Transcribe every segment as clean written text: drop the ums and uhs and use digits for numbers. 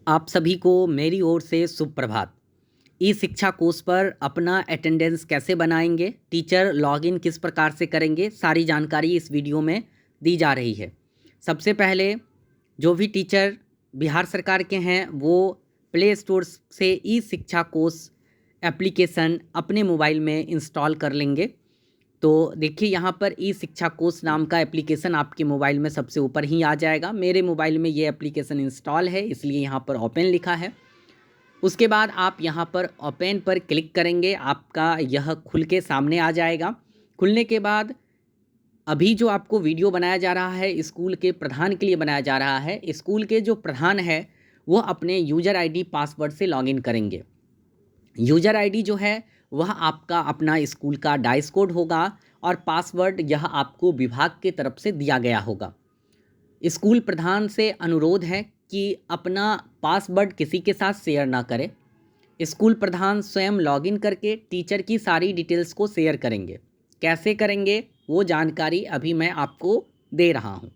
आप सभी को मेरी ओर से सुप्रभात। ई शिक्षा कोर्स पर अपना अटेंडेंस कैसे बनाएंगे, टीचर लॉगिन किस प्रकार से करेंगे, सारी जानकारी इस वीडियो में दी जा रही है। सबसे पहले जो भी टीचर बिहार सरकार के हैं वो प्ले स्टोर से ई शिक्षा कोर्स एप्लीकेशन अपने मोबाइल में इंस्टॉल कर लेंगे। तो देखिए यहाँ पर ई शिक्षा कोर्स नाम का एप्लीकेशन आपके मोबाइल में सबसे ऊपर ही आ जाएगा। मेरे मोबाइल में ये एप्लीकेशन इंस्टॉल है, इसलिए यहाँ पर ओपन लिखा है। उसके बाद आप यहाँ पर ओपन पर क्लिक करेंगे, आपका यह खुल के सामने आ जाएगा। खुलने के बाद अभी जो आपको वीडियो बनाया जा रहा है स्कूल के प्रधान के लिए बनाया जा रहा है। स्कूल के जो प्रधान है वो अपने यूज़र आईडी पासवर्ड से लॉगिन करेंगे। यूज़र आईडी जो है वह आपका अपना स्कूल का डाइस कोड होगा और पासवर्ड यह आपको विभाग की तरफ से दिया गया होगा। स्कूल प्रधान से अनुरोध है कि अपना पासवर्ड किसी के साथ शेयर ना करें। स्कूल प्रधान स्वयं लॉगिन करके टीचर की सारी डिटेल्स को शेयर करेंगे। कैसे करेंगे वो जानकारी अभी मैं आपको दे रहा हूँ।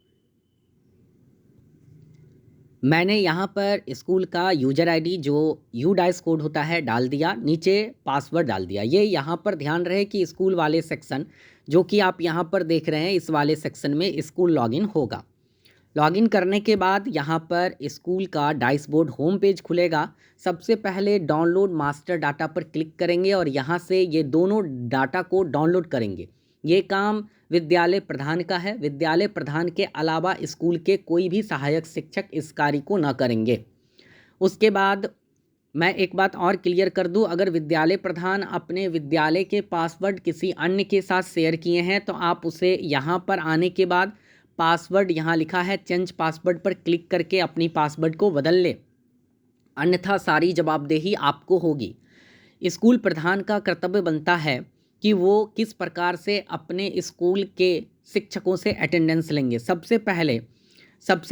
मैंने यहाँ पर स्कूल का यूज़र आईडी जो यूडाइस कोड होता है डाल दिया, नीचे पासवर्ड डाल दिया। ये यहाँ पर ध्यान रहे कि स्कूल वाले सेक्शन जो कि आप यहाँ पर देख रहे हैं, इस वाले सेक्शन में स्कूल लॉगिन होगा। लॉगिन करने के बाद यहाँ पर स्कूल का डैशबोर्ड होम पेज खुलेगा। सबसे पहले डाउनलोड मास्टर डाटा पर क्लिक करेंगे और यहाँ से ये दोनों डाटा को डाउनलोड करेंगे। ये काम विद्यालय प्रधान का है। विद्यालय प्रधान के अलावा स्कूल के कोई भी सहायक शिक्षक इस कार्य को न करेंगे। उसके बाद मैं एक बात और क्लियर कर दूं, अगर विद्यालय प्रधान अपने विद्यालय के पासवर्ड किसी अन्य के साथ शेयर किए हैं तो आप उसे यहाँ पर आने के बाद पासवर्ड यहाँ लिखा है चेंज पासवर्ड पर क्लिक करके अपनी पासवर्ड को बदल ले, अन्यथा सारी जवाबदेही आपको होगी। स्कूल प्रधान का कर्तव्य बनता है कि वो किस प्रकार से अपने स्कूल के शिक्षकों से अटेंडेंस लेंगे। सबसे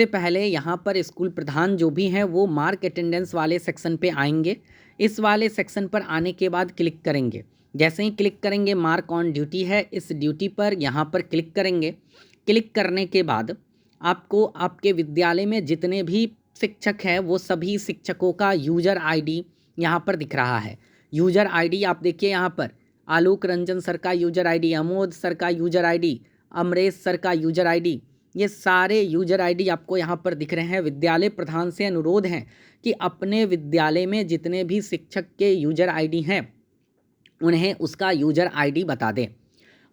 पहले यहाँ पर स्कूल प्रधान जो भी हैं वो मार्क अटेंडेंस वाले सेक्शन पे आएंगे। इस वाले सेक्शन पर आने के बाद क्लिक करेंगे। जैसे ही क्लिक करेंगे मार्क ऑन ड्यूटी है, इस ड्यूटी पर यहाँ पर क्लिक करेंगे। क्लिक करने के बाद आपको आपके विद्यालय में जितने भी शिक्षक हैं वो सभी शिक्षकों का यूज़र आईडी यहाँ पर दिख रहा है। यूज़र आईडी आप देखिए यहाँ पर आलोक रंजन सर का यूज़र आईडी, अमोद सर का यूज़र आईडी, अमरेश सर का यूज़र आईडी, ये सारे यूज़र आईडी आपको यहाँ पर दिख रहे हैं। विद्यालय प्रधान से अनुरोध है कि अपने विद्यालय में जितने भी शिक्षक के यूज़र आईडी हैं उन्हें उसका यूज़र आईडी बता दें।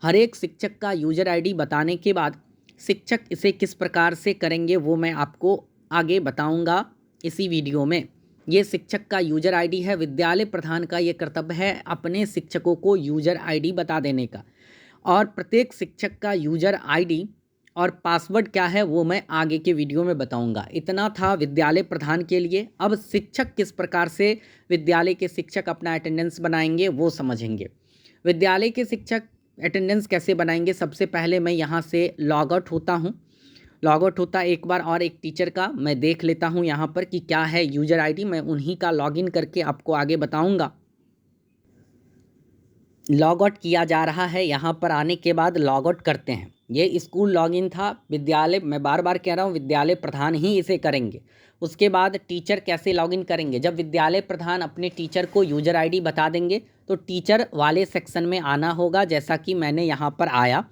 हर एक शिक्षक का यूज़र आईडी बताने के बाद शिक्षक इसे किस प्रकार से करेंगे वो मैं आपको आगे बताऊंगा इसी वीडियो में। ये शिक्षक का यूज़र आईडी है। विद्यालय प्रधान का ये कर्तव्य है अपने शिक्षकों को यूज़र आईडी बता देने का, और प्रत्येक शिक्षक का यूज़र आईडी और पासवर्ड क्या है वो मैं आगे के वीडियो में बताऊंगा। इतना था विद्यालय प्रधान के लिए। अब शिक्षक किस प्रकार से विद्यालय के शिक्षक अपना अटेंडेंस बनाएंगे वो समझेंगे। विद्यालय के शिक्षक अटेंडेंस कैसे बनाएंगे, सबसे पहले मैं यहाँ से लॉग आउट होता हूँ। लॉग आउट होता एक बार और एक टीचर का मैं देख लेता हूँ यहाँ पर कि क्या है यूज़र आईडी। मैं उन्हीं का लॉगिन करके आपको आगे बताऊँगा। लॉग आउट किया जा रहा है। यहाँ पर आने के बाद लॉग आउट करते हैं। ये स्कूल लॉगिन था। विद्यालय, मैं बार बार कह रहा हूँ, विद्यालय प्रधान ही इसे करेंगे। उसके बाद टीचर कैसे लॉगिन करेंगे, जब विद्यालय प्रधान अपने टीचर को यूज़र आईडी बता देंगे तो टीचर वाले सेक्शन में आना होगा। जैसा कि मैंने यहाँ पर आया,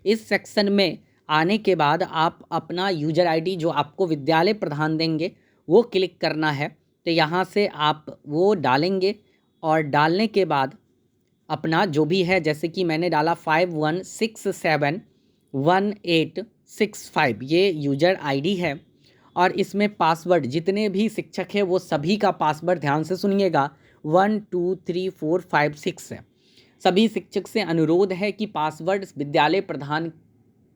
इस सेक्शन में आने के बाद आप अपना यूज़र आईडी जो आपको विद्यालय प्रधान देंगे वो क्लिक करना है। तो यहाँ से आप वो डालेंगे और डालने के बाद अपना जो भी है, जैसे कि मैंने डाला 51671865, ये यूज़र आईडी है। और इसमें पासवर्ड जितने भी शिक्षक हैं वो सभी का पासवर्ड ध्यान से सुनिएगा 123456 है। सभी शिक्षक से अनुरोध है कि पासवर्ड विद्यालय प्रधान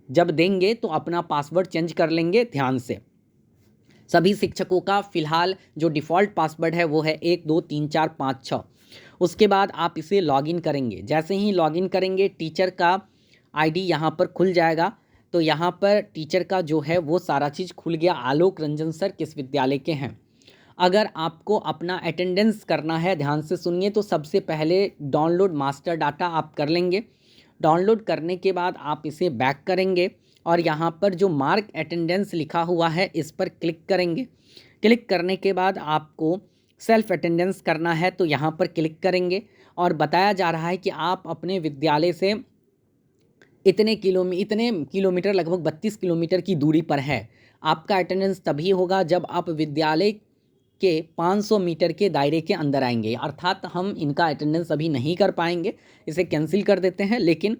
जब देंगे तो अपना पासवर्ड चेंज कर लेंगे ध्यान से। सभी शिक्षकों का फ़िलहाल जो डिफ़ॉल्ट पासवर्ड है वो है 123456। उसके बाद आप इसे लॉगिन करेंगे। जैसे ही लॉगिन करेंगे टीचर का आईडी यहाँ पर खुल जाएगा। तो यहाँ पर टीचर का जो है वो सारा चीज़ खुल गया। आलोक रंजन सर किस विद्यालय के हैं। अगर आपको अपना अटेंडेंस करना है, ध्यान से सुनिए, तो सबसे पहले डाउनलोड मास्टर डाटा आप कर लेंगे। डाउनलोड करने के बाद आप इसे बैक करेंगे और यहाँ पर जो मार्क अटेंडेंस लिखा हुआ है इस पर क्लिक करेंगे। क्लिक करने के बाद आपको सेल्फ अटेंडेंस करना है, तो यहाँ पर क्लिक करेंगे और बताया जा रहा है कि आप अपने विद्यालय से इतने किलोमीटर लगभग 32 किलोमीटर की दूरी पर है। आपका अटेंडेंस तभी होगा जब आप विद्यालय के 500 मीटर के दायरे के अंदर आएंगे, अर्थात हम इनका अटेंडेंस अभी नहीं कर पाएंगे, इसे कैंसिल कर देते हैं। लेकिन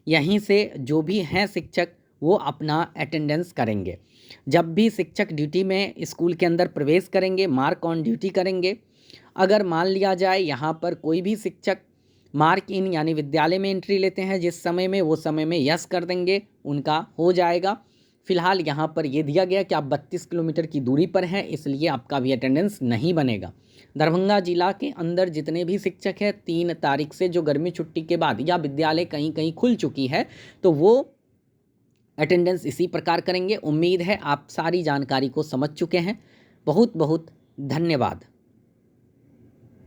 यहीं से जो भी हैं शिक्षक वो अपना अटेंडेंस करेंगे। जब भी शिक्षक ड्यूटी में स्कूल के अंदर प्रवेश करेंगे, मार्क ऑन ड्यूटी करेंगे। अगर मान लिया जाए यहाँ पर कोई भी शिक्षक मार्क इन यानी विद्यालय में एंट्री लेते हैं जिस समय में, वो समय में यस कर देंगे, उनका हो जाएगा। फिलहाल यहाँ पर ये दिया गया कि आप 32 किलोमीटर की दूरी पर हैं, इसलिए आपका भी अटेंडेंस नहीं बनेगा। दरभंगा जिला के अंदर जितने भी शिक्षक हैं 3 तारीख से, जो गर्मी छुट्टी के बाद या विद्यालय कहीं कहीं खुल चुकी है, तो वो अटेंडेंस इसी प्रकार करेंगे। उम्मीद है आप सारी जानकारी को समझ चुके हैं। बहुत बहुत धन्यवाद।